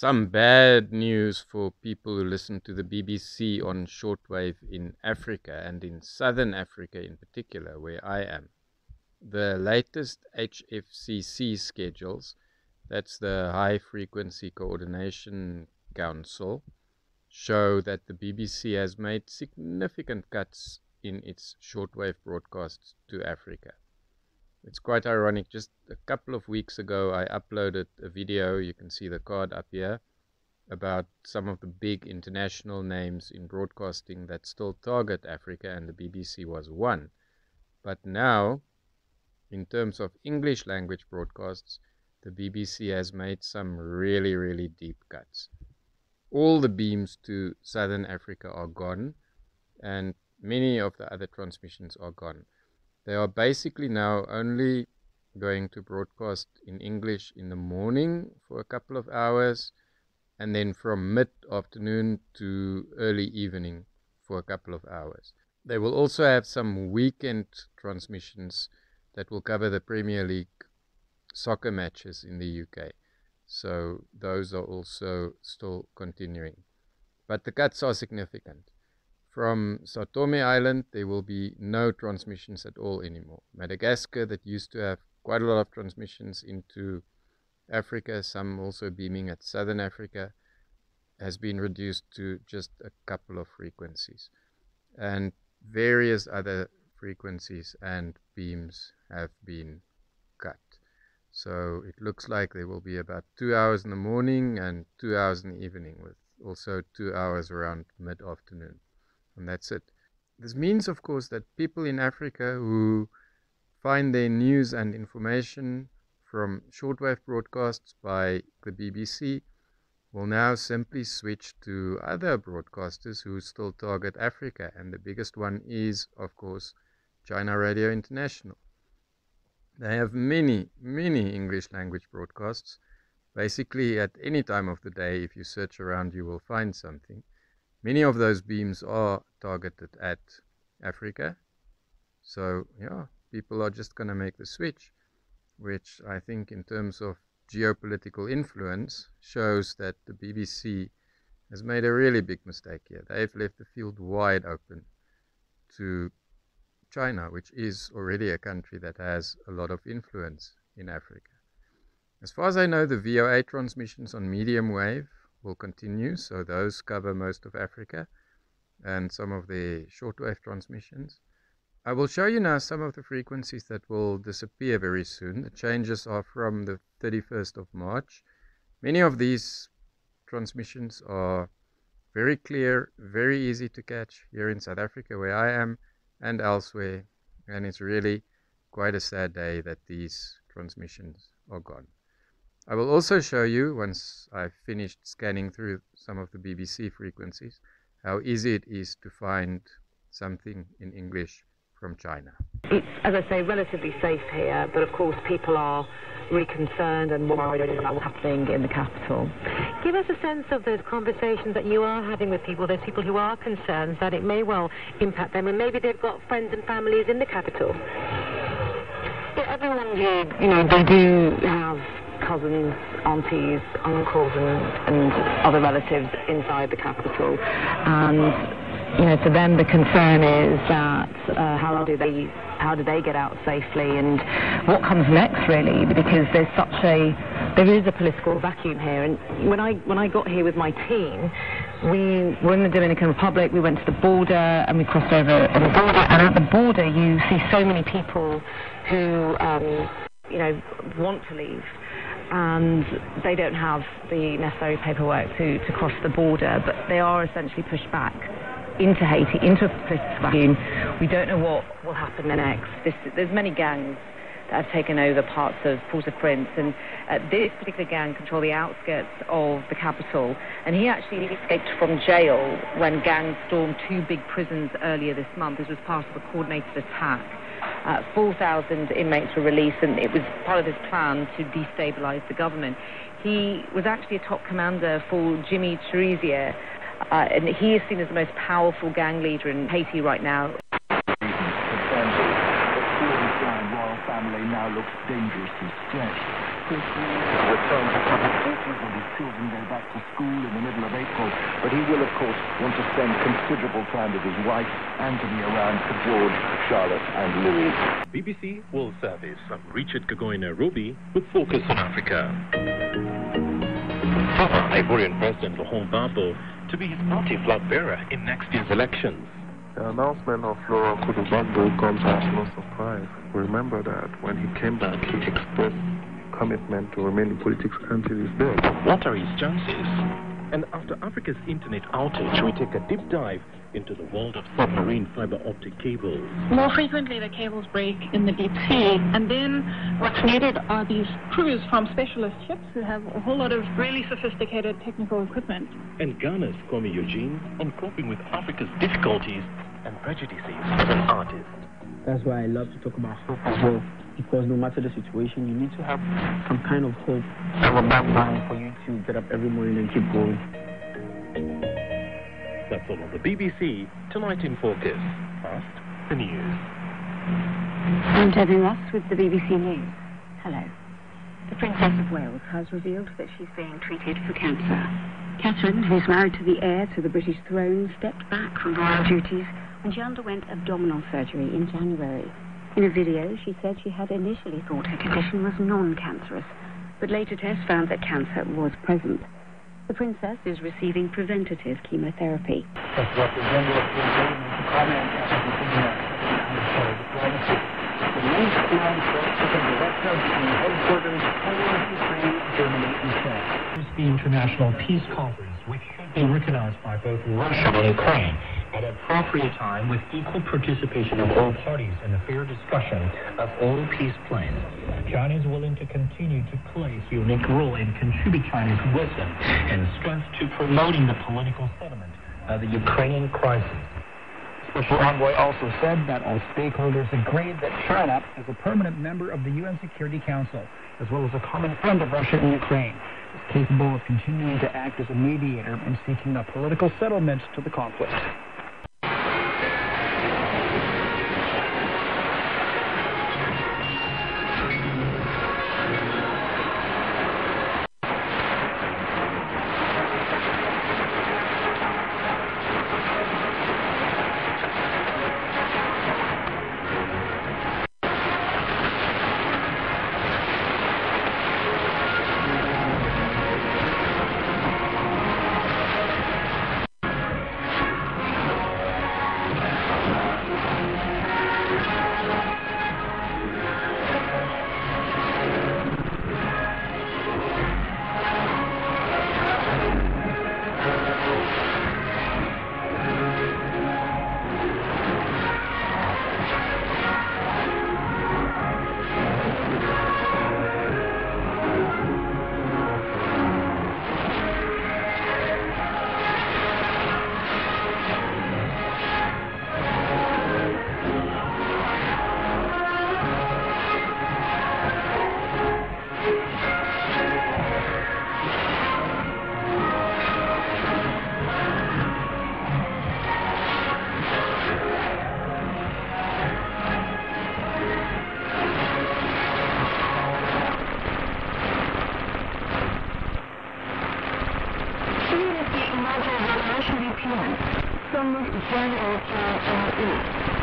Some bad news for people who listen to the BBC on shortwave in Africa and in southern Africa in particular, where I am. The latest HFCC schedules, that's the High Frequency Coordination Council, show that the BBC has made significant cuts in its shortwave broadcasts to Africa. It's quite ironic. Just a couple of weeks ago, I uploaded a video, you can see the card up here, about some of the big international names in broadcasting that still target Africa, and the BBC was one. But now, in terms of English language broadcasts, the BBC has made some really, really deep cuts. All the beams to Southern Africa are gone, and many of the other transmissions are gone. They are basically now only going to broadcast in English in the morning for a couple of hours, and then from mid-afternoon to early evening for a couple of hours. They will also have some weekend transmissions that will cover the Premier League soccer matches in the UK. So those are also still continuing. But the cuts are significant. From São Tomé Island, there will be no transmissions at all anymore. Madagascar, that used to have quite a lot of transmissions into Africa, some also beaming at Southern Africa, has been reduced to just a couple of frequencies. And various other frequencies and beams have been cut. So it looks like there will be about 2 hours in the morning and 2 hours in the evening, with also 2 hours around mid-afternoon. And that's it. This means, of course, that people in Africa who find their news and information from shortwave broadcasts by the BBC will now simply switch to other broadcasters who still target Africa. And the biggest one is, of course, China Radio International. They have many, many English language broadcasts. Basically, at any time of the day, if you search around, you will find something. Many of those beams are targeted at Africa. So, yeah, people are just going to make the switch, which I think in terms of geopolitical influence shows that the BBC has made a really big mistake here. They've left the field wide open to China, which is already a country that has a lot of influence in Africa. As far as I know, the VOA transmissions on medium wave will continue, so those cover most of Africa and some of the shortwave transmissions. I will show you now some of the frequencies that will disappear very soon. The changes are from the 31st of March. Many of these transmissions are very clear, very easy to catch here in South Africa where I am and elsewhere, and it's really quite a sad day that these transmissions are gone. I will also show you, once I've finished scanning through some of the BBC frequencies, how easy it is to find something in English from China. It's, as I say, relatively safe here, but of course people are really concerned and worried about what's happening in the capital. Give us a sense of those conversations that you are having with people, those people who are concerned that it may well impact them, and maybe they've got friends and families in the capital. Yeah, everyone here, they do have cousins, aunties, uncles and other relatives inside the capital, and for them the concern is that how do they get out safely, and what comes next really, because there is a political vacuum here. And when I got here with my team, we were in the Dominican Republic, we went to the border and we crossed over the border, and at the border you see so many people who want to leave, and they don't have the necessary paperwork to cross the border, but they are essentially pushed back into Haiti, into a political vacuum. We don't know what will happen next. There's many gangs that have taken over parts of Port-au-Prince, and this particular gang control the outskirts of the capital, and he actually escaped from jail when gangs stormed 2 big prisons earlier this month. This was part of a coordinated attack. 4,000 inmates were released, and it was part of his plan to destabilize the government. He was actually a top commander for Jimmy Cherizier, and he is seen as the most powerful gang leader in Haiti right now. The royal family now looks dangerously stretched. Return to public duties when his children go back to school in the middle of April, but he will, of course, want to spend considerable time with his wife and to be around for George, Charlotte and Louis. BBC World Service. I'm Richard Kago in Nairobi with Focus on Africa. Ivorian President Laurent Gbagbo to be his party flag bearer in next year's elections. The announcement of Laurent Gbagbo comes as no surprise. Remember that when he came back, he expressed commitment to remain in politics until his death. What are his chances? And after Africa's internet outage, we take a deep dive into the world of submarine fiber optic cables. More frequently, the cables break in the deep sea, and then what's needed are these crews from specialist ships who have a whole lot of really sophisticated technical equipment. And Ghana's Kwame Eugene on coping with Africa's difficulties and prejudices as an artist. That's why I love to talk about hope as well, because no matter the situation, you need to have some kind of hope and a backbone for you to get up every morning and keep going. That's all on the BBC Tonight in Focus. First, the news. I'm Debbie Ross with the BBC News. Hello. The Princess of Wales has revealed that she's being treated for cancer. Catherine, who's married to the heir to the British throne, stepped back from royal duties when she underwent abdominal surgery in January. In a video, she said she had initially thought her condition was non-cancerous, but later tests found that cancer was present. The princess is receiving preventative chemotherapy. That's what the general to comment the news command director and headquarters of Ukraine, Germany, and France. This is the International Peace Conference, which should be recognized by both Russia and Ukraine at an appropriate time with equal participation of all parties and a fair discussion of all peace plans. China is willing to continue to play its unique role and contribute China's wisdom and strength to promoting the political settlement of the Ukrainian crisis. Special envoy also said that all stakeholders agreed that China, as a permanent member of the UN Security Council, as well as a common friend of Russia and Ukraine, is capable of continuing to act as a mediator and seeking a political settlement to the conflict. Some January